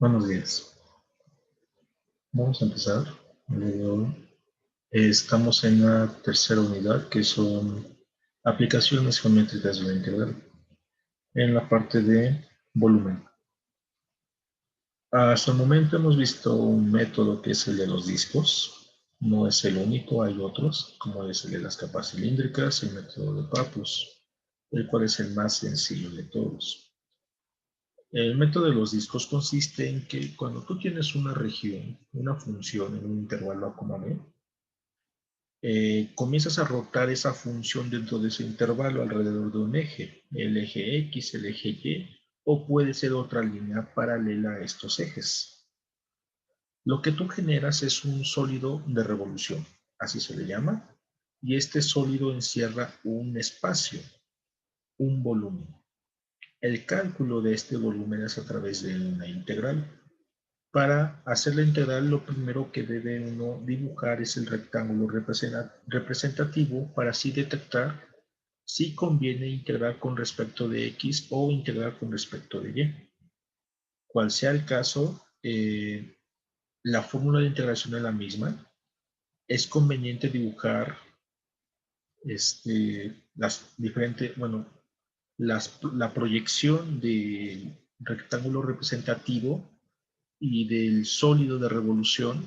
Buenos días. Vamos a empezar. El día de hoy. Estamos en la tercera unidad, que son aplicaciones geométricas de la integral, en la parte de volumen. Hasta el momento hemos visto un método que es el de los discos. No es el único, hay otros, como es el de las capas cilíndricas, el método de Pappus, el cual es el más sencillo de todos. El método de los discos consiste en que cuando tú tienes una región, una función en un intervalo como B, comienzas a rotar esa función dentro de ese intervalo alrededor de un eje, el eje X, el eje Y, o puede ser otra línea paralela a estos ejes. Lo que tú generas es un sólido de revolución, así se le llama, y este sólido encierra un espacio, un volumen. El cálculo de este volumen es a través de una integral. Para hacer la integral, lo primero que debe uno dibujar es el rectángulo representativo para así detectar si conviene integrar con respecto de X o integrar con respecto de Y. Cual sea el caso, la fórmula de integración es la misma. Es conveniente dibujar las diferentes, bueno, la proyección del rectángulo representativo y del sólido de revolución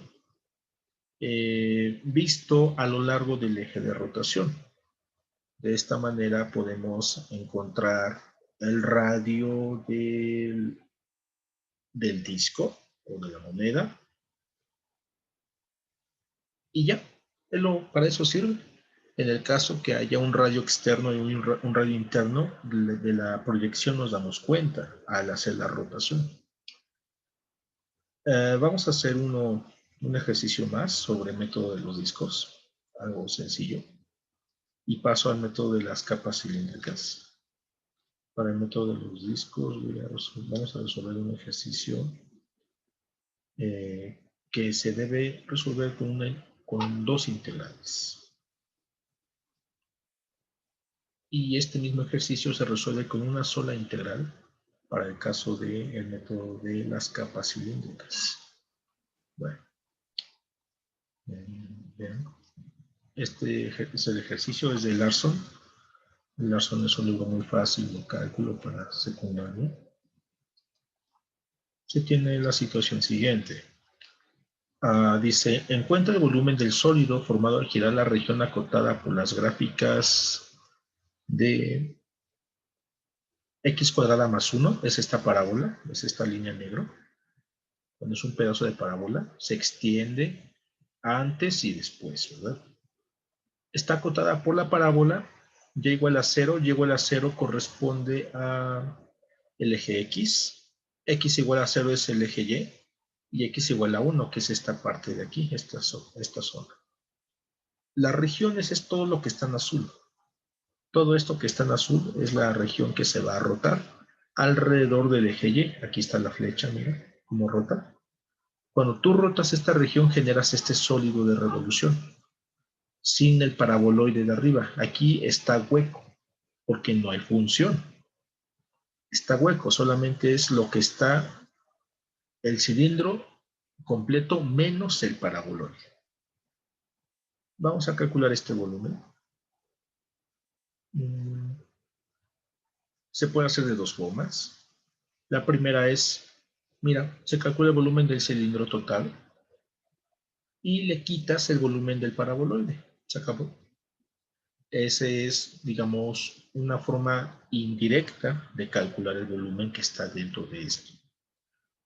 visto a lo largo del eje de rotación. De esta manera podemos encontrar el radio del disco o de la moneda y ya, para eso sirve. En el caso que haya un radio externo y un radio interno, de la proyección nos damos cuenta al hacer la rotación. Vamos a hacer un ejercicio más sobre el método de los discos, algo sencillo. Y paso al método de las capas cilíndricas. Para el método de los discos vamos a resolver un ejercicio que se debe resolver con dos integrales. Y este mismo ejercicio se resuelve con una sola integral para el caso del método de las capas cilíndricas. Bueno, bien. Este es el ejercicio, es de Larson. Larson es un libro muy fácil de cálculo para secundaria. Se tiene la situación siguiente. Dice, encuentra el volumen del sólido formado al girar la región acotada por las gráficas de x cuadrada más 1, es esta parábola, es esta línea negra. Cuando es un pedazo de parábola, se extiende antes y después, ¿verdad? Está acotada por la parábola, y igual a 0, y igual a 0 corresponde a el eje X, X igual a 0 es el eje Y X igual a 1, que es esta parte de aquí, esta zona. Las regiones es todo lo que está en azul. Todo esto que está en azul es la región que se va a rotar alrededor del eje Y. Aquí está la flecha, mira cómo rota. Cuando tú rotas esta región, generas este sólido de revolución, sin el paraboloide de arriba. Aquí está hueco, porque no hay función. Está hueco, solamente es lo que está el cilindro completo menos el paraboloide. Vamos a calcular este volumen. Se puede hacer de dos formas. La primera es, mira, se calcula el volumen del cilindro total y le quitas el volumen del paraboloide. Se acabó. Esa es, digamos, una forma indirecta de calcular el volumen que está dentro de esto.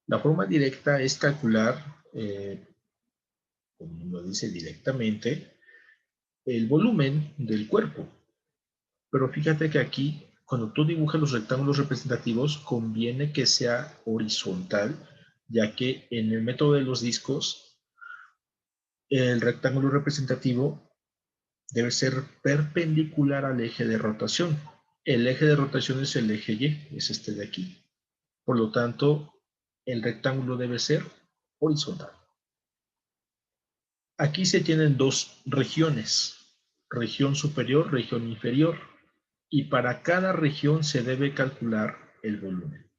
La forma directa es calcular, como lo dice directamente, el volumen del cuerpo. Pero fíjate que aquí, cuando tú dibujas los rectángulos representativos, conviene que sea horizontal, ya que en el método de los discos, el rectángulo representativo debe ser perpendicular al eje de rotación. El eje de rotación es el eje Y, es este de aquí. Por lo tanto, el rectángulo debe ser horizontal. Aquí se tienen dos regiones, región superior, región inferior, y para cada región se debe calcular el volumen.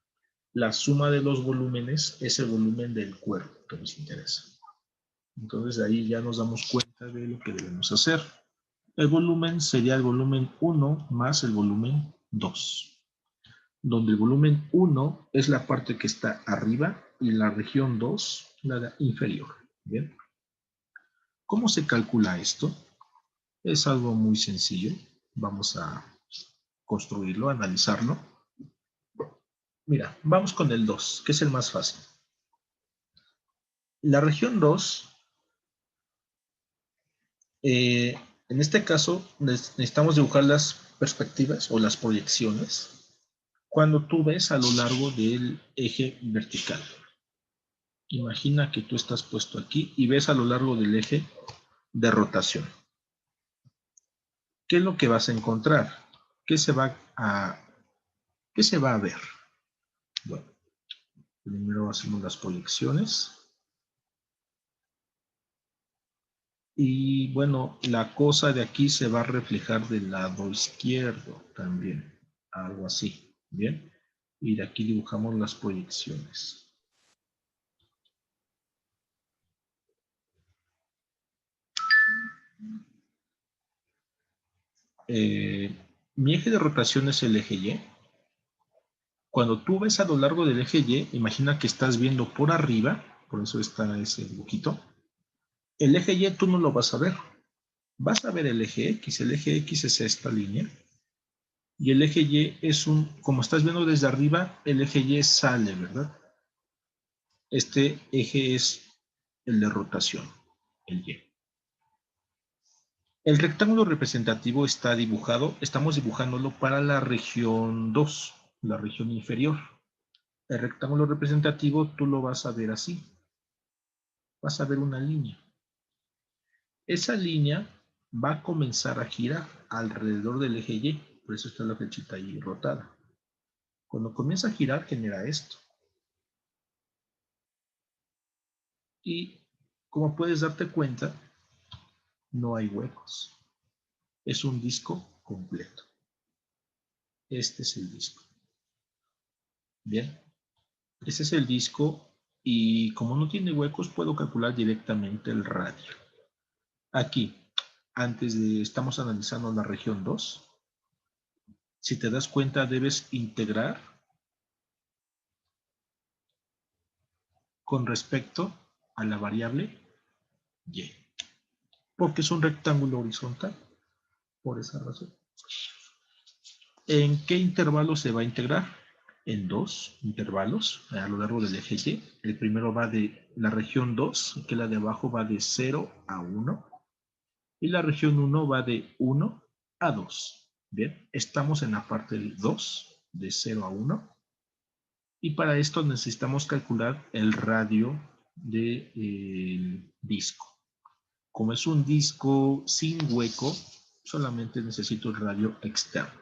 la suma de los volúmenes es el volumen del cuerpo que nos interesa. Entonces de ahí ya nos damos cuenta de lo que debemos hacer. El volumen sería el volumen 1 más el volumen 2. Donde el volumen 1 es la parte que está arriba y la región 2 la inferior. ¿Bien? ¿Cómo se calcula esto? Es algo muy sencillo. Vamos a construirlo, analizarlo. Mira, vamos con el 2, que es el más fácil. La región 2, en este caso, necesitamos dibujar las perspectivas o las proyecciones cuando tú ves a lo largo del eje vertical. Imagina que tú estás puesto aquí y ves a lo largo del eje de rotación. ¿Qué es lo que vas a encontrar? ¿Qué se va a ver? Bueno, primero hacemos las proyecciones. Y bueno, la cosa de aquí se va a reflejar del lado izquierdo también, algo así, ¿bien? Y de aquí dibujamos las proyecciones. Mi eje de rotación es el eje Y. Cuando tú ves a lo largo del eje Y, imagina que estás viendo por arriba, por eso está ese dibujito. El eje Y tú no lo vas a ver. Vas a ver el eje X es esta línea. Y el eje Y es como estás viendo desde arriba, el eje Y sale, ¿verdad? Este eje es el de rotación, el Y. El rectángulo representativo está dibujado, estamos dibujándolo para la región 2, la región inferior. El rectángulo representativo tú lo vas a ver así. Vas a ver una línea. Esa línea va a comenzar a girar alrededor del eje Y, por eso está la flechita ahí rotada. Cuando comienza a girar genera esto. Y como puedes darte cuenta, no hay huecos. Es un disco completo. Este es el disco. Bien, este es el disco y como no tiene huecos puedo calcular directamente el radio. Aquí, estamos analizando la región 2. Si te das cuenta debes integrar con respecto a la variable y, porque es un rectángulo horizontal, por esa razón. ¿En qué intervalo se va a integrar? En 2 intervalos a lo largo del eje Y. El primero va de la región 2, que la de abajo va de 0 a 1. Y la región 1 va de 1 a 2. Bien, estamos en la parte 2, de 0 a 1. Y para esto necesitamos calcular el radio del disco. Como es un disco sin hueco, solamente necesito el radio externo.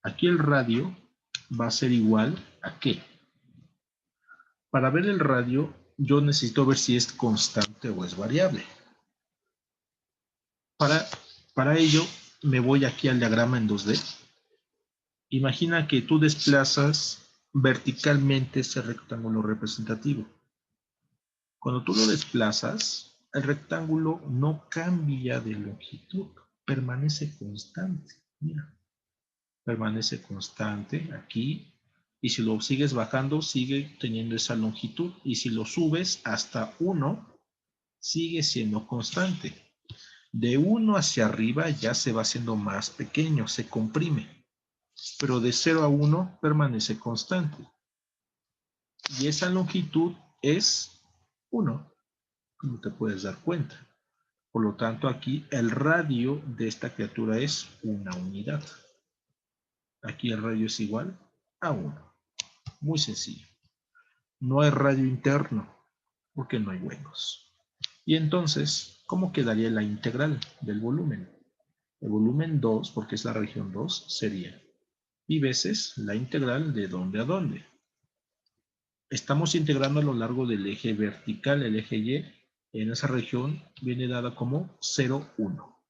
Aquí el radio va a ser igual a ¿qué? Para ver el radio, yo necesito ver si es constante o es variable. Para ello, me voy aquí al diagrama en 2D. Imagina que tú desplazas verticalmente ese rectángulo representativo. Cuando tú lo desplazas, el rectángulo no cambia de longitud, permanece constante. Mira, permanece constante aquí. Y si lo sigues bajando, sigue teniendo esa longitud. Y si lo subes hasta 1, sigue siendo constante. De 1 hacia arriba ya se va haciendo más pequeño, se comprime. Pero de 0 a 1 permanece constante. Y esa longitud es 1, como te puedes dar cuenta. Por lo tanto, aquí el radio de esta criatura es una unidad. Aquí el radio es igual a 1. Muy sencillo. No hay radio interno, porque no hay huecos. Y entonces, ¿cómo quedaría la integral del volumen? El volumen 2, porque es la región 2, sería y veces la integral de dónde a dónde. Estamos integrando a lo largo del eje vertical, el eje Y, en esa región viene dada como 0, 1.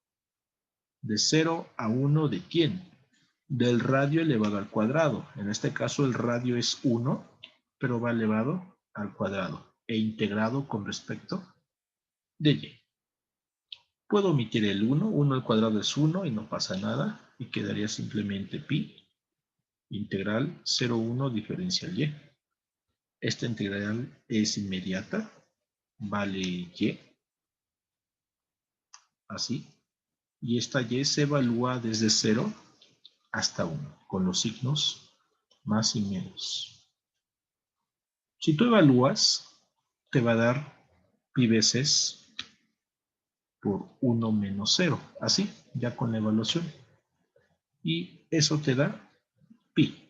¿De 0 a 1 de quién? del radio elevado al cuadrado. En este caso el radio es 1, pero va elevado al cuadrado e integrado con respecto de y. Puedo omitir el 1, 1 al cuadrado es 1 y no pasa nada, y quedaría simplemente pi integral 0,1 diferencial y. Esta integral es inmediata, vale y, así, y esta y se evalúa desde 0 hasta 1, con los signos más y menos. Si tú evalúas, te va a dar pi veces por 1 menos 0, así, ya con la evaluación. Y eso te da pi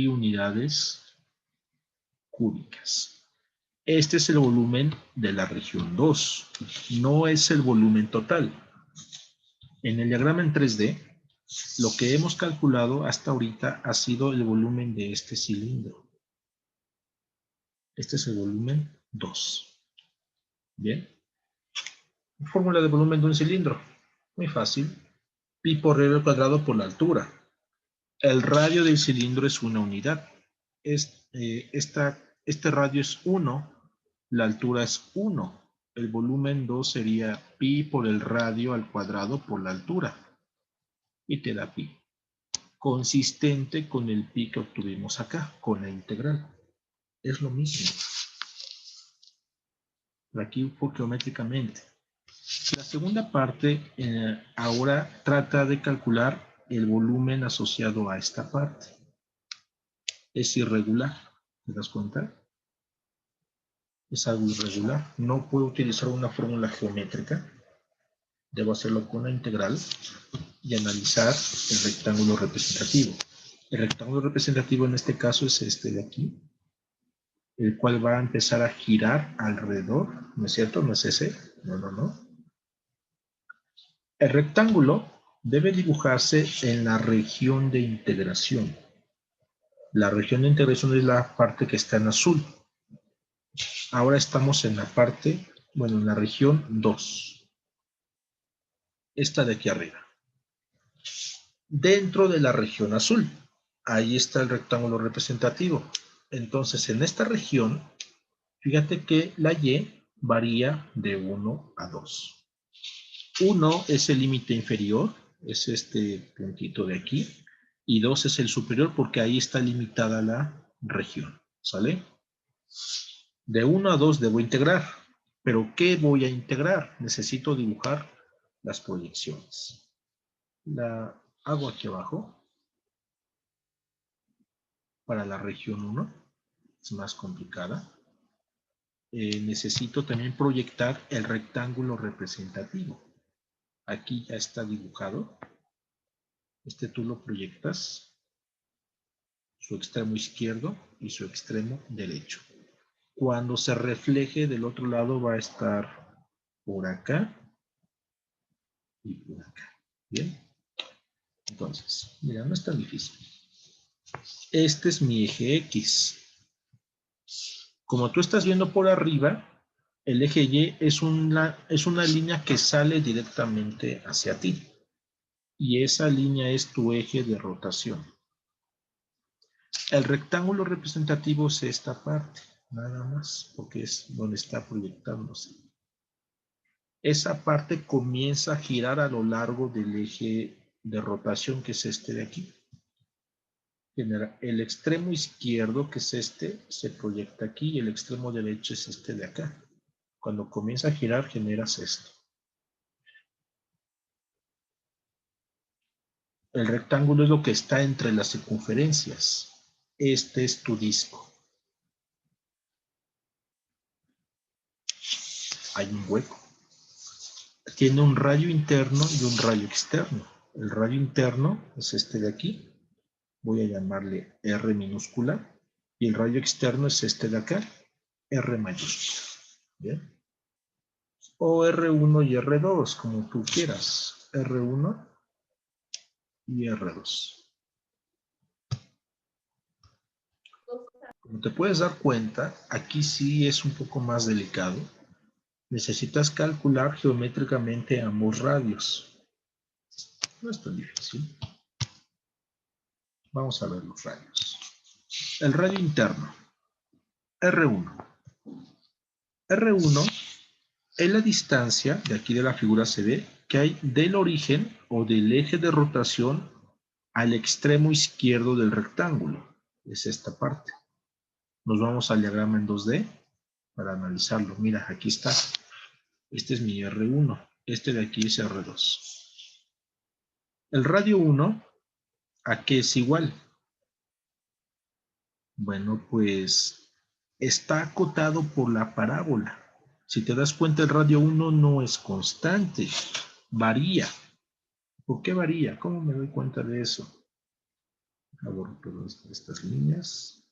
unidades cúbicas. Este es el volumen de la región 2, no es el volumen total. En el diagrama en 3D, lo que hemos calculado hasta ahorita ha sido el volumen de este cilindro. Este es el volumen 2. Bien. Fórmula de volumen de un cilindro. Muy fácil. Pi por r al cuadrado por la altura. El radio del cilindro es una unidad. Este radio es 1. La altura es 1. El volumen 2 sería pi por el radio al cuadrado por la altura. Y te da pi. Consistente con el pi que obtuvimos acá, con la integral. Es lo mismo. Aquí fue geométricamente. La segunda parte ahora trata de calcular el volumen asociado a esta parte. Es irregular, ¿te das cuenta? Es algo irregular. No puedo utilizar una fórmula geométrica. Debo hacerlo con la integral y analizar el rectángulo representativo. El rectángulo representativo en este caso es este de aquí, el cual va a empezar a girar alrededor, ¿no es cierto? ¿No es ese? No, no, no. El rectángulo debe dibujarse en la región de integración. La región de integración es la parte que está en azul. Ahora estamos en la parte, bueno, en la región 2. Esta de aquí arriba. Dentro de la región azul. Ahí está el rectángulo representativo. Entonces, en esta región, fíjate que la y varía de 1 a 2. 1 es el límite inferior, es este puntito de aquí, y 2 es el superior porque ahí está limitada la región, ¿sale? De 1 a 2 debo integrar, pero ¿qué voy a integrar? Necesito dibujar las proyecciones. La hago aquí abajo, para la región 1, es más complicada. Necesito también proyectar el rectángulo representativo. Aquí ya está dibujado. Tú lo proyectas, su extremo izquierdo y su extremo derecho. Cuando se refleje del otro lado va a estar por acá y por acá. ¿Bien? Entonces, mira, no es tan difícil. Este es mi eje X. Como tú estás viendo por arriba, el eje Y es una línea que sale directamente hacia ti. Y esa línea es tu eje de rotación. El rectángulo representativo es esta parte, nada más, porque es donde está proyectándose. Esa parte comienza a girar a lo largo del eje de rotación, que es este de aquí. El extremo izquierdo, que es este, se proyecta aquí, y el extremo derecho es este de acá. Cuando comienza a girar, generas esto. El rectángulo es lo que está entre las circunferencias. Este es tu disco. Hay un hueco. Tiene un rayo interno y un rayo externo. El rayo interno es este de aquí. Voy a llamarle R minúscula. Y el rayo externo es este de acá. R mayúscula. ¿Bien? O R1 y R2, como tú quieras. R1 y R2. Como te puedes dar cuenta, aquí sí es un poco más delicado. Necesitas calcular geométricamente ambos radios. No es tan difícil. Vamos a ver los radios. El radio interno, R1. R1 es la distancia, de aquí de la figura se ve, que hay del origen o del eje de rotación al extremo izquierdo del rectángulo. Es esta parte. Nos vamos al diagrama en 2D para analizarlo. Mira, aquí está. Este es mi R1. Este de aquí es R2. El radio 1, ¿a qué es igual? Bueno, pues está acotado por la parábola. Si te das cuenta, el radio 1 no es constante, varía. ¿Por qué varía? ¿Cómo me doy cuenta de eso? Aborro todas estas líneas.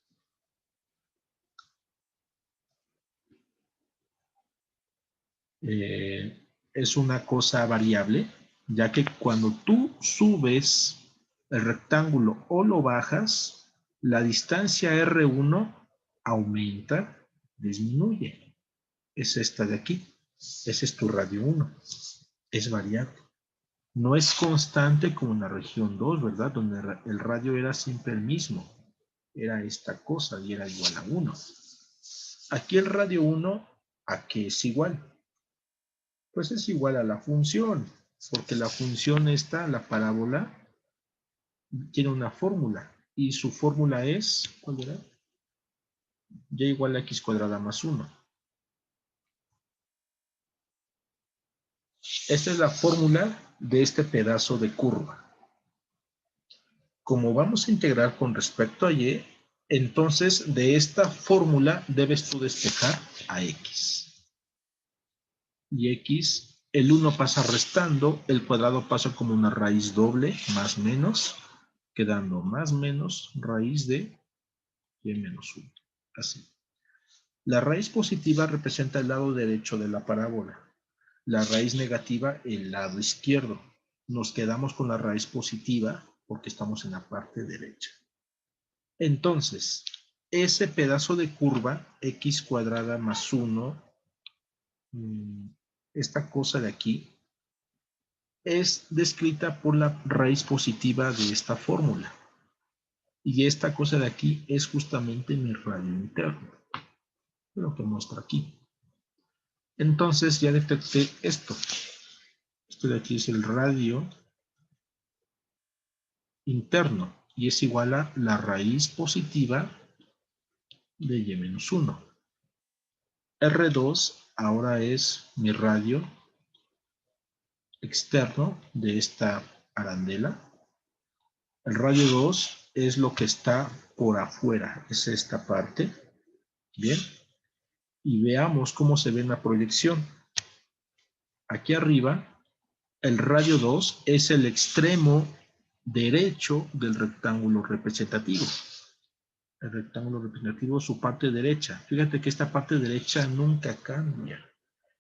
Es una cosa variable, ya que cuando tú subes el rectángulo o lo bajas, la distancia R1 aumenta, disminuye. Es esta de aquí. Ese es tu radio 1. Es variable. No es constante como en la región 2, ¿verdad? Donde el radio era siempre el mismo. Era esta cosa y era igual a 1. Aquí el radio 1, ¿a qué es igual? Pues es igual a la función, porque la función esta, la parábola, tiene una fórmula. Y su fórmula es, ¿cuál era? Y igual a x cuadrada más 1. Esta es la fórmula de este pedazo de curva. Como vamos a integrar con respecto a y, entonces de esta fórmula debes tú despejar a x. Y x, el 1 pasa restando, el cuadrado pasa como una raíz doble, más menos, quedando más menos raíz de y menos 1. Así. La raíz positiva representa el lado derecho de la parábola. La raíz negativa, el lado izquierdo. Nos quedamos con la raíz positiva porque estamos en la parte derecha. Entonces, ese pedazo de curva, x cuadrada más 1, esta cosa de aquí, es descrita por la raíz positiva de esta fórmula. Y esta cosa de aquí es justamente mi radio interno. Lo que muestra aquí. Entonces ya detecté esto. Esto de aquí es el radio interno y es igual a la raíz positiva de y menos 1. R2 ahora es mi radio externo de esta arandela. El radio 2 es lo que está por afuera, es esta parte. Bien. Y veamos cómo se ve en la proyección. Aquí arriba, el radio 2 es el extremo derecho del rectángulo representativo. El rectángulo representativo, su parte derecha. Fíjate que esta parte derecha nunca cambia.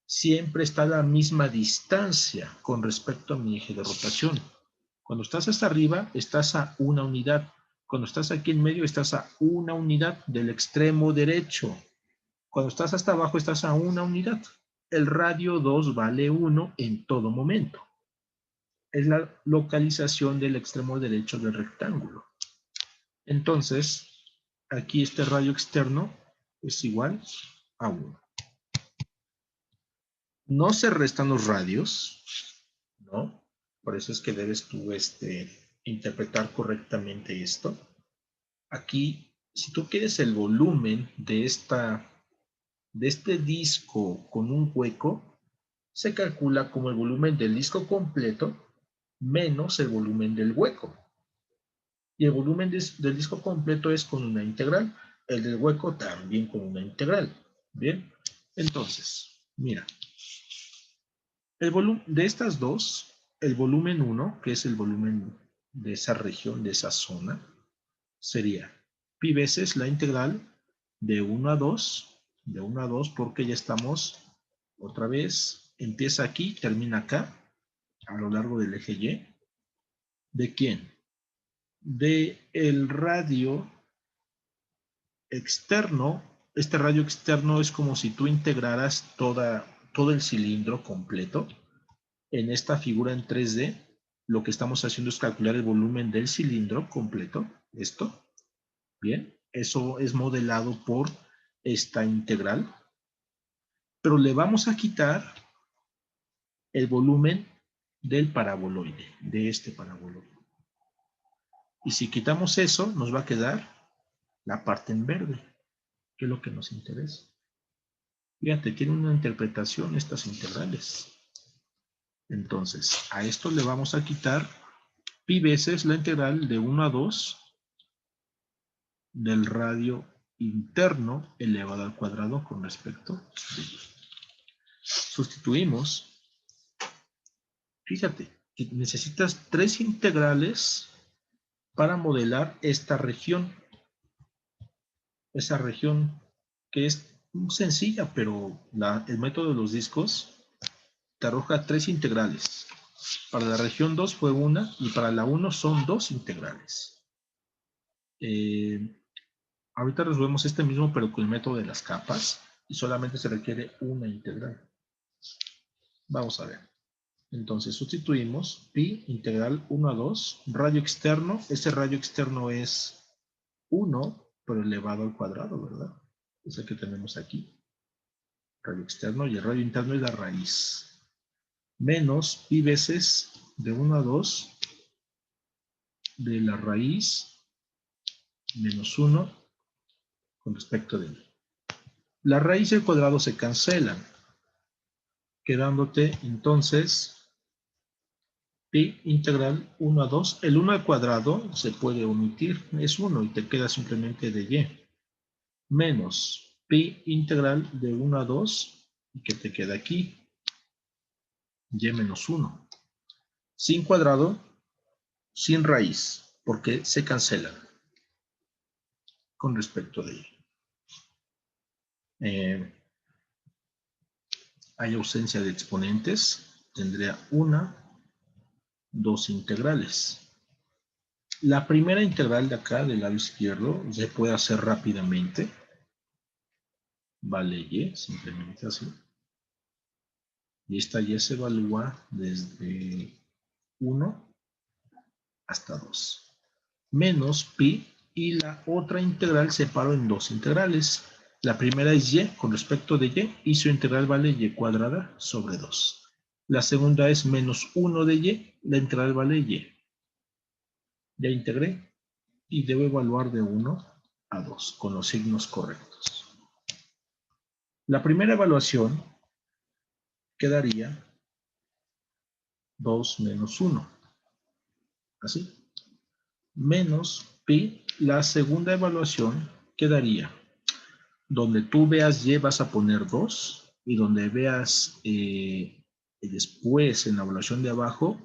Siempre está a la misma distancia con respecto a mi eje de rotación. Cuando estás hasta arriba, estás a una unidad. Cuando estás aquí en medio, estás a una unidad del extremo derecho. Cuando estás hasta abajo, estás a una unidad. El radio 2 vale 1 en todo momento. Es la localización del extremo derecho del rectángulo. Entonces, aquí este radio externo es igual a 1. No se restan los radios, ¿no? Por eso es que debes tú interpretar correctamente esto. Aquí, si tú quieres el volumen de este disco con un hueco, se calcula como el volumen del disco completo menos el volumen del hueco. Y el volumen del disco completo es con una integral. El del hueco también con una integral. Bien, entonces, mira. El volumen de estas dos, el volumen 1, que es el volumen de esa región, de esa zona, sería pi veces la integral de 1 a 2, de 1 a 2, porque ya estamos, otra vez, empieza aquí, termina acá, a lo largo del eje Y. ¿De quién? De el radio externo. Este radio externo es como si tú integraras todo el cilindro completo en esta figura en 3D. lo que estamos haciendo es calcular el volumen del cilindro completo, esto, bien, eso es modelado por esta integral, pero le vamos a quitar el volumen del paraboloide, de este paraboloide. Y si quitamos eso, nos va a quedar la parte en verde, que es lo que nos interesa. Fíjate, tiene una interpretación estas integrales. Entonces, a esto le vamos a quitar pi veces la integral de 1 a 2 del radio interno elevado al cuadrado con respecto de y. Sustituimos. Fíjate, que necesitas 3 integrales para modelar esta región. Esa región que es sencilla, pero el método de los discos te arroja 3 integrales. Para la región 2 fue una y para la 1 son 2 integrales. Ahorita resolvemos este mismo, pero con el método de las capas y solamente se requiere una integral. Vamos a ver. Entonces sustituimos pi integral 1 a 2, radio externo. Ese radio externo es 1, pero elevado al cuadrado, ¿verdad? Es el que tenemos aquí. Radio externo y el radio interno es la raíz. Menos pi veces de 1 a 2 de la raíz menos 1 con respecto de y. La raíz y el cuadrado se cancelan, quedándote entonces pi integral 1 a 2. El 1 al cuadrado se puede omitir, es 1 y te queda simplemente de y. Menos pi integral de 1 a 2, y que te queda aquí, y menos 1. Sin cuadrado, sin raíz, porque se cancelan con respecto de y. Hay ausencia de exponentes, tendría una, dos integrales. La primera integral de acá, del lado izquierdo, se puede hacer rápidamente. Vale y, simplemente así. Y esta y se evalúa desde 1 hasta 2. Menos pi, y la otra integral separo en dos integrales. La primera es y con respecto de y su integral vale y cuadrada sobre 2. La segunda es menos 1 de y, la integral vale y. Ya integré y debo evaluar de 1 a 2 con los signos correctos. La primera evaluación quedaría 2 menos 1. Así. Menos pi. La segunda evaluación quedaría, donde tú veas y vas a poner 2 y donde veas después en la evaluación de abajo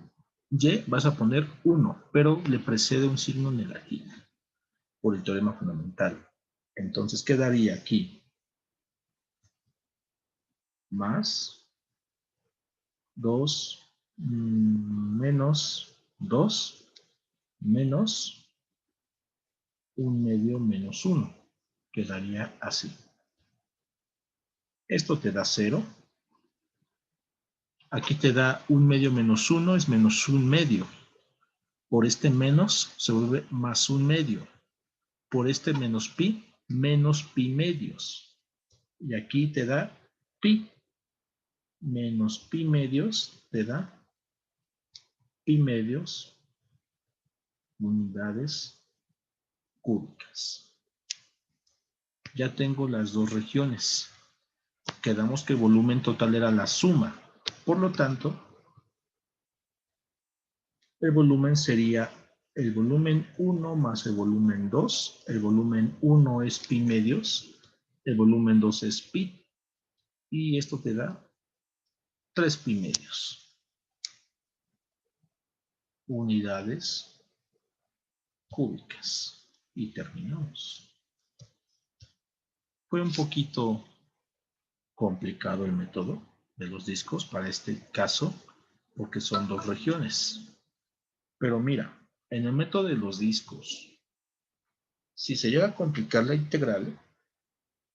y vas a poner 1, pero le precede un signo negativo por el teorema fundamental. Entonces quedaría aquí más 2 menos 2 menos 1 medio menos 1. Quedaría así. Esto te da 0. Aquí te da 1 medio menos 1, es menos 1 medio. Por este menos se vuelve más 1 medio. Por este menos pi medios. Y aquí te da pi. Menos pi medios te da pi medios unidades cúbicas. Ya tengo las dos regiones. Quedamos que el volumen total era la suma. Por lo tanto, el volumen sería el volumen 1 más el volumen 2. El volumen 1 es pi medios. El volumen 2 es pi. Y esto te da 3 pi medios. Unidades cúbicas. Y terminamos. Fue un poquito complicado el método de los discos para este caso, porque son dos regiones. Pero mira, en el método de los discos, si se llega a complicar la integral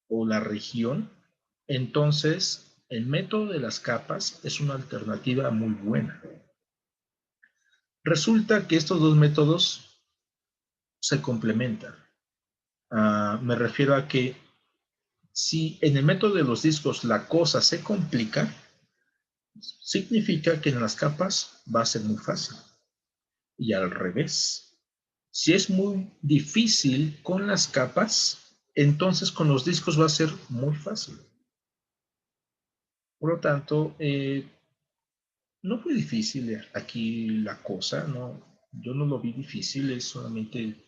o la región, entonces el método de las capas es una alternativa muy buena. Resulta que estos dos métodos se complementan. Me refiero a que si en el método de los discos la cosa se complica, significa que en las capas va a ser muy fácil. Y al revés. Si es muy difícil con las capas, entonces con los discos va a ser muy fácil. Por lo tanto, no fue difícil aquí la cosa, ¿no? Yo no lo vi difícil, es solamente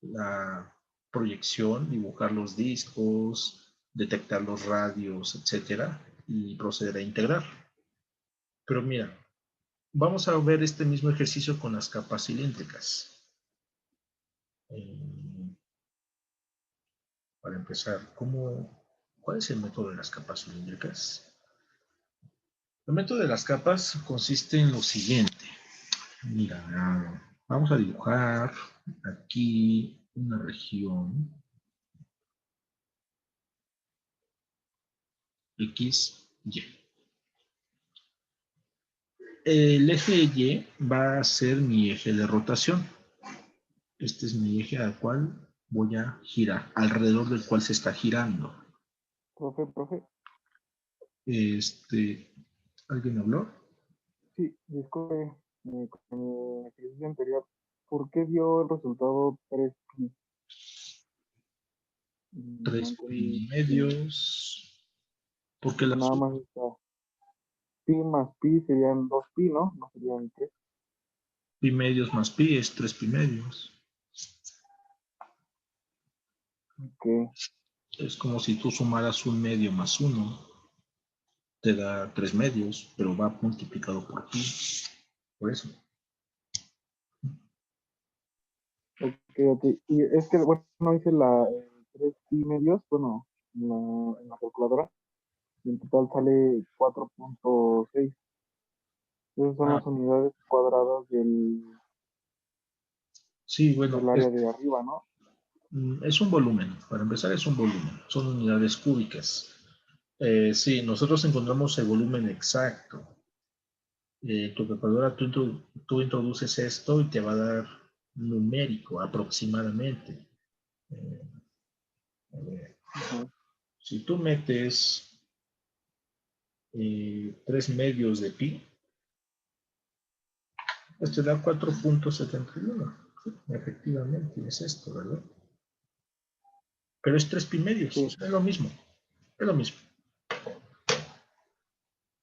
la proyección, dibujar los discos, detectar los radios, etcétera, y proceder a integrar. Pero mira, vamos a ver este mismo ejercicio con las capas cilíndricas. Para empezar, ¿cuál es el método de las capas cilíndricas? El método de las capas consiste en lo siguiente. Mira, vamos a dibujar aquí una región X, Y. El eje Y va a ser mi eje de rotación. Este es mi eje al cual voy a girar, alrededor del cual se está girando. Profe. ¿Alguien habló? Sí, disculpe, con el ejercicio anterior, ¿por qué dio el resultado 3pi? No 3 entendí. pi medios. Porque la Nada más está pi más pi serían 2pi, ¿no? No serían 3. pi medios más pi es 3 pi medios. Ok, Es como si tú sumaras un medio más 1, te da 3 medios, pero va multiplicado por pi. Por eso. ok. Y es que, bueno, hice la 3pi medios, bueno, en la calculadora, y en total sale 4.6. Esas son Ah, las unidades cuadradas sí, bueno, del área de arriba, ¿no? es un volumen. Para empezar, es un volumen. Son unidades cúbicas. Sí, nosotros encontramos el volumen exacto. Tu calculadora, tú introduces esto y te va a dar numérico aproximadamente. Eh, a ver, Ajá. si tú metes 3 medios de pi, pues te da 4.71. Sí, efectivamente, es esto, ¿verdad? Pero es 3 pi medios, o Sí, sea, es lo mismo. Es lo mismo.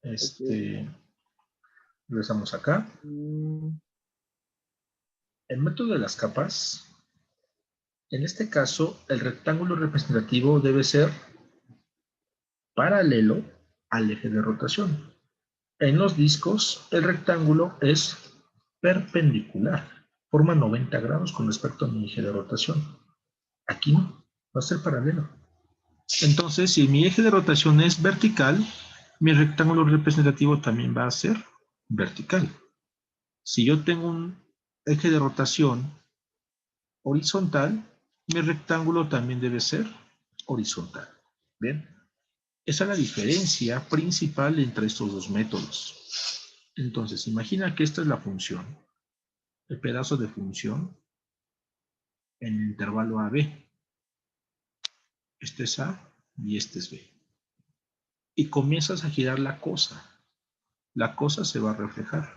ok. Regresamos acá. Mm, El método de las capas, en este caso, el rectángulo representativo debe ser paralelo al eje de rotación. En los discos, el rectángulo es perpendicular, forma 90 grados con respecto a mi eje de rotación. Aquí no, va a ser paralelo. Entonces, si mi eje de rotación es vertical, mi rectángulo representativo también va a ser vertical. Si yo tengo un eje de rotación horizontal, mi rectángulo también debe ser horizontal. ¿Bien? Esa es la diferencia principal entre estos dos métodos. Entonces, imagina que esta es la función, el pedazo de función en el intervalo AB. Este es A y este es B. Y comienzas a girar la cosa. La cosa se va a reflejar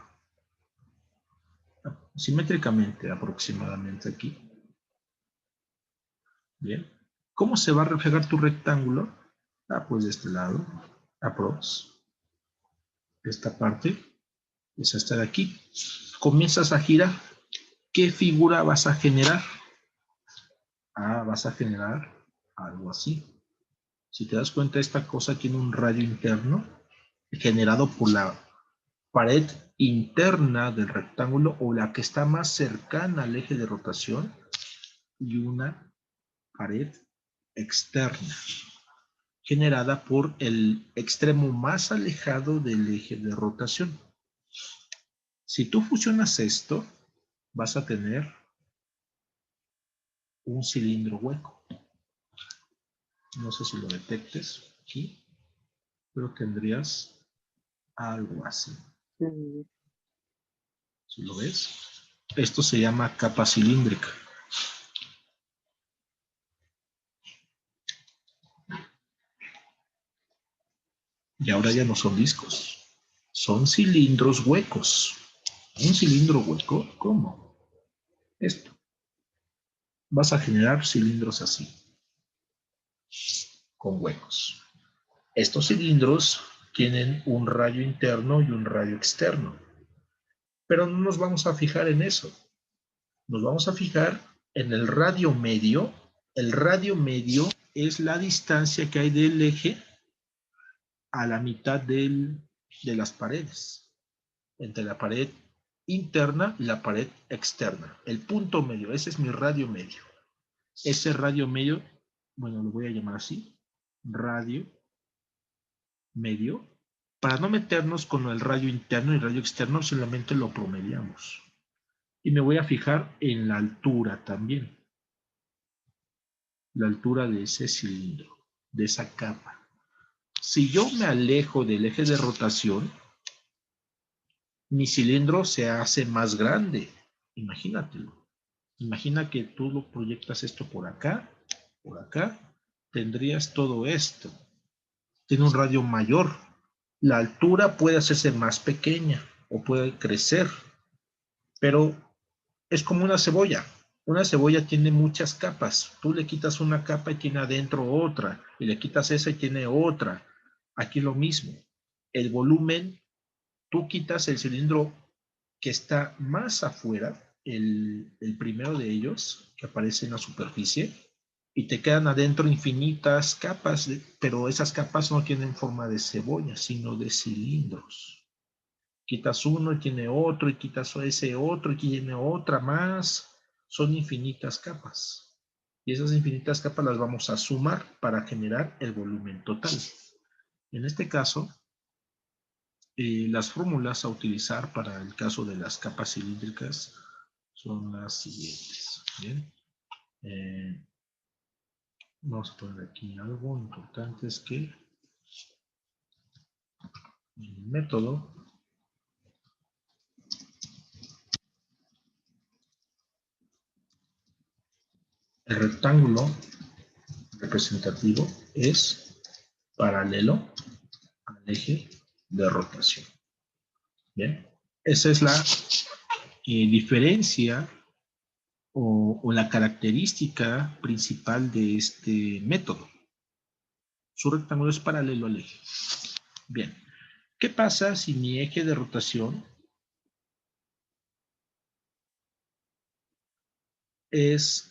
simétricamente aproximadamente aquí. Bien. ¿Cómo se va a reflejar tu rectángulo? Pues de este lado, aprox. Esta parte es esta de aquí. Comienzas a girar. ¿Qué figura vas a generar? Vas a generar algo así. Si te das cuenta, esta cosa tiene un radio interno generado por la pared interna del rectángulo o la que está más cercana al eje de rotación y una pared externa generada por el extremo más alejado del eje de rotación. Si tú fusionas esto, vas a tener un cilindro hueco. No sé si lo detectes aquí, pero tendrías algo así. sí. ¿Sí lo ves? Esto se llama capa cilíndrica. Y ahora ya no son discos, son cilindros huecos. ¿Un cilindro hueco? ¿Cómo? Esto. Vas a generar cilindros así, con huecos. Estos cilindros tienen un radio interno y un radio externo. Pero no nos vamos a fijar en eso. Nos vamos a fijar en el radio medio. El radio medio es la distancia que hay del eje a la mitad de las paredes, entre la pared interna y la pared externa. El punto medio, ese es mi radio medio. Ese radio medio, bueno, lo voy a llamar así, radio medio. Para no meternos con el radio interno y el radio externo, solamente lo promediamos. Y me voy a fijar en la altura también. La altura de ese cilindro, de esa capa. Si yo me alejo del eje de rotación, mi cilindro se hace más grande. Imagínatelo. Imagina que tú lo proyectas esto por acá, tendrías todo esto. Tiene un radio mayor. La altura puede hacerse más pequeña o puede crecer, pero es como una cebolla. Una cebolla tiene muchas capas. Tú le quitas una capa y tiene adentro otra, y le quitas esa y tiene otra. Aquí lo mismo. El volumen, tú quitas el cilindro que está más afuera, el primero de ellos, que aparece en la superficie, y te quedan adentro infinitas capas, pero esas capas no tienen forma de cebolla, sino de cilindros. Quitas uno y tiene otro, y quitas ese otro y tiene otra más. Son infinitas capas. Y esas infinitas capas las vamos a sumar para generar el volumen total. En este caso, las fórmulas a utilizar para el caso de las capas cilíndricas son las siguientes. ¿Bien? Vamos a poner aquí algo importante, es que el método el rectángulo representativo es paralelo al eje de rotación. Bien, esa es la diferencia o la característica principal de este método. Su rectángulo es paralelo al eje. Bien, ¿qué pasa si mi eje de rotación es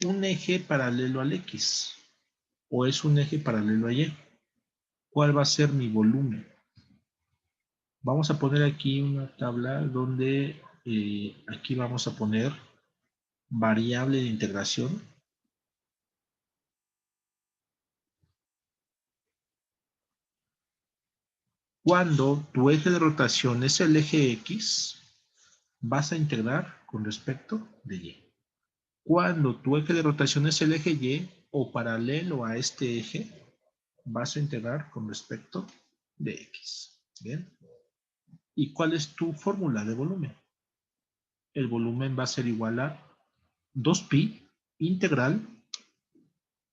un eje paralelo al X o es un eje paralelo a Y? ¿Cuál va a ser mi volumen? Vamos a poner aquí una tabla donde aquí vamos a poner variable de integración. Cuando tu eje de rotación es el eje X, vas a integrar con respecto de Y. Cuando tu eje de rotación es el eje Y o paralelo a este eje, vas a integrar con respecto de X. ¿Bien? ¿Y cuál es tu fórmula de volumen? El volumen va a ser igual a 2pi integral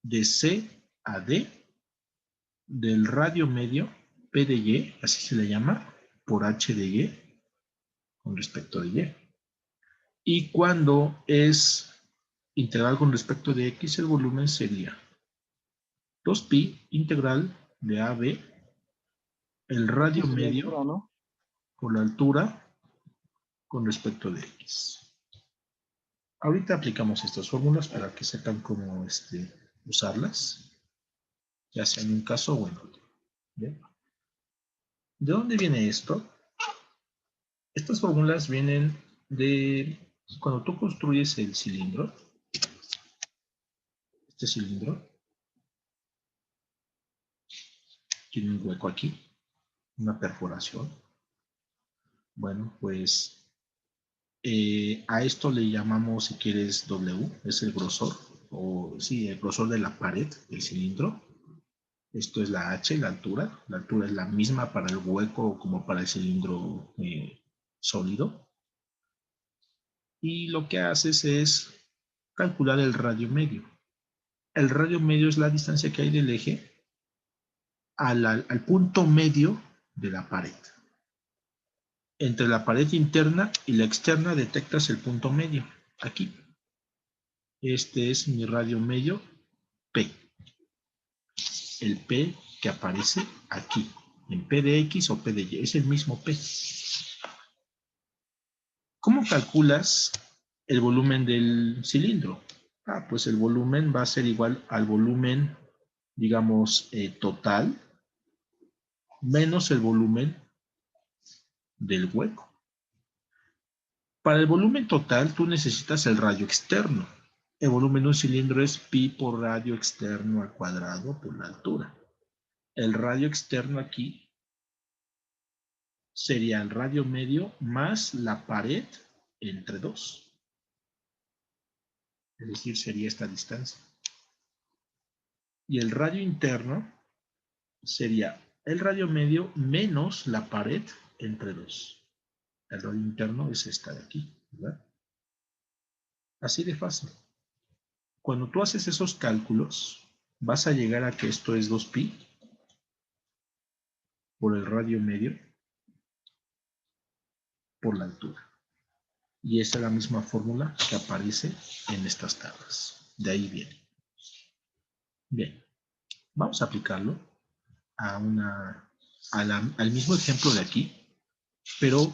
de C a D del radio medio P de Y, así se le llama, por H de Y, con respecto de Y. Y cuando es integral con respecto de X, el volumen sería 2pi integral de AB, el radio medio, altura, ¿no? por la altura con respecto de X. Ahorita aplicamos estas fórmulas para que sepan cómo usarlas, ya sea en un caso o en otro. ¿Bien? ¿De dónde viene esto? Estas fórmulas vienen de cuando tú construyes el cilindro, este cilindro tiene un hueco aquí, una perforación. Bueno, pues a esto le llamamos, si quieres, W, es el grosor, o sí, el grosor de la pared del cilindro. Esto es la H, la altura. La altura es la misma para el hueco como para el cilindro sólido. Y lo que haces es calcular el radio medio. El radio medio es la distancia que hay del eje al punto medio de la pared. Entre la pared interna y la externa detectas el punto medio, aquí. Este es mi radio medio P. El P que aparece aquí, en P de X o P de Y, es el mismo P. ¿Cómo calculas el volumen del cilindro? Pues el volumen va a ser igual al volumen, digamos, total, menos el volumen del hueco. Para el volumen total, tú necesitas el radio externo. El volumen de un cilindro es pi por radio externo al cuadrado por la altura. El radio externo aquí sería el radio medio más la pared entre 2. Es decir, sería esta distancia. Y el radio interno sería el radio medio menos la pared entre 2. El radio interno es esta de aquí, ¿verdad? Así de fácil. Cuando tú haces esos cálculos, vas a llegar a que esto es 2pi por el radio medio por la altura. Y esa es la misma fórmula que aparece en estas tablas. De ahí viene. Bien, vamos a aplicarlo al mismo ejemplo de aquí, pero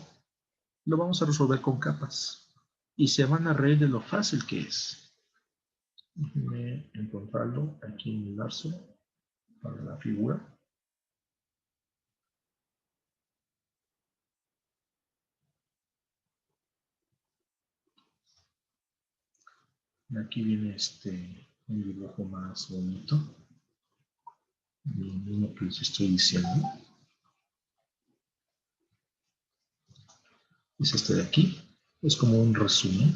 lo vamos a resolver con capas. Y se van a reír de lo fácil que es. Déjenme encontrarlo aquí en el lazo para la figura. Aquí viene un dibujo más bonito. Lo mismo que les estoy diciendo. Es este de aquí. Es como un resumen.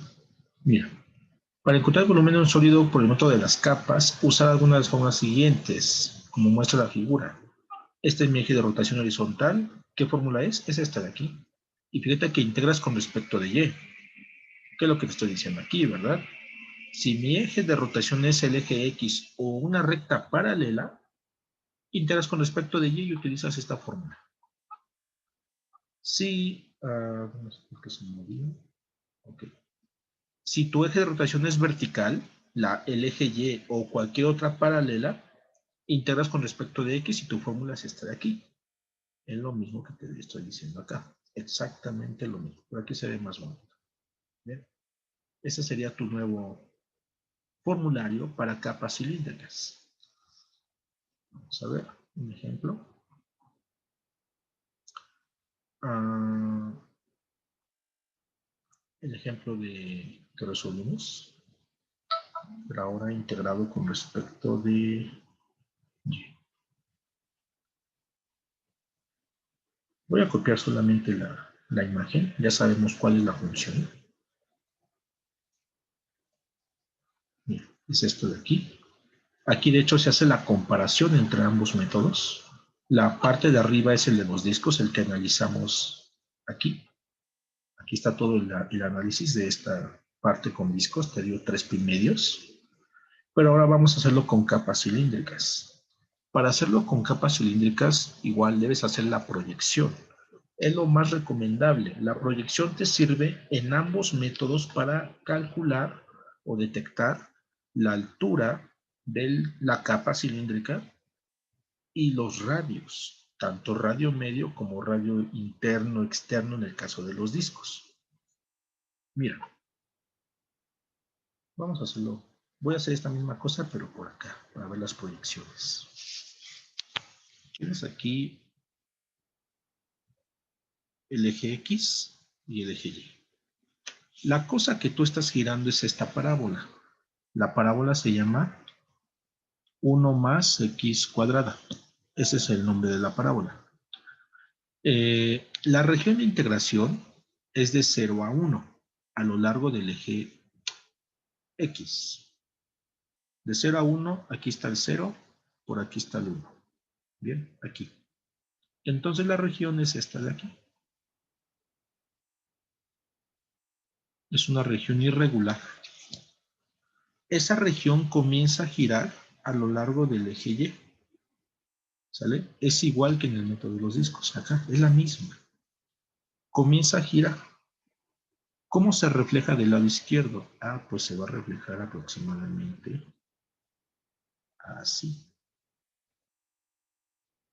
Mira. Para encontrar el volumen de un sólido por el método de las capas, usar algunas de las formas siguientes, como muestra la figura. Este es mi eje de rotación horizontal. ¿Qué fórmula es? Es esta de aquí. Y fíjate que integras con respecto de Y. ¿Qué es lo que te estoy diciendo aquí, verdad? Si mi eje de rotación es el eje X o una recta paralela, integras con respecto de Y y utilizas esta fórmula. Si, no sé por qué se me movió. Ok. Si tu eje de rotación es vertical, el eje Y o cualquier otra paralela, integras con respecto de X y tu fórmula es esta de aquí. Es lo mismo que te estoy diciendo acá. Exactamente lo mismo. Por aquí se ve más bonito. ¿Bien? Ese sería tu nuevo formulario para capas cilíndricas. Vamos a ver un ejemplo. El ejemplo que resolvimos, pero ahora integrado con respecto de Y. Voy a copiar solamente la imagen, ya sabemos cuál es la función. Mira, es esto de aquí. Aquí de hecho se hace la comparación entre ambos métodos. La parte de arriba es el de los discos, el que analizamos aquí. Aquí está todo el análisis de esta parte con discos, te dio 3 pi medios. Pero ahora vamos a hacerlo con capas cilíndricas. Para hacerlo con capas cilíndricas, igual debes hacer la proyección. Es lo más recomendable. La proyección te sirve en ambos métodos para calcular o detectar la altura de la capa cilíndrica y los radios, tanto radio medio como radio interno, externo en el caso de los discos. Mira, vamos a hacerlo. Voy a hacer esta misma cosa, pero por acá, para ver las proyecciones. Tienes aquí el eje X y el eje Y. La cosa que tú estás girando es esta parábola. La parábola se llama 1 más x cuadrada. Ese es el nombre de la parábola. La región de integración es de 0 a 1 a lo largo del eje X. De 0 a 1, aquí está el 0, por aquí está el 1. Bien, aquí. Entonces la región es esta de aquí. Es una región irregular. Esa región comienza a girar a lo largo del eje Y. ¿Sale? Es igual que en el método de los discos. Acá es la misma. Comienza a girar. ¿Cómo se refleja del lado izquierdo? Ah, pues se va a reflejar aproximadamente así.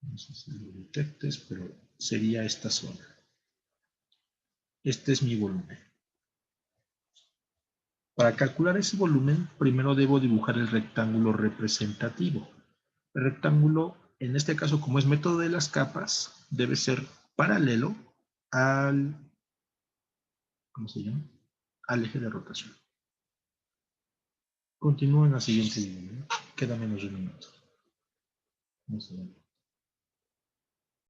No sé si lo detectes, pero sería esta zona. Este es mi volumen. Para calcular ese volumen, primero debo dibujar el rectángulo representativo. El rectángulo, en este caso, como es método de las capas, debe ser paralelo al, ¿cómo se llama? Al eje de rotación. Continúo en la siguiente video. Queda menos de un minuto. Vamos a ver.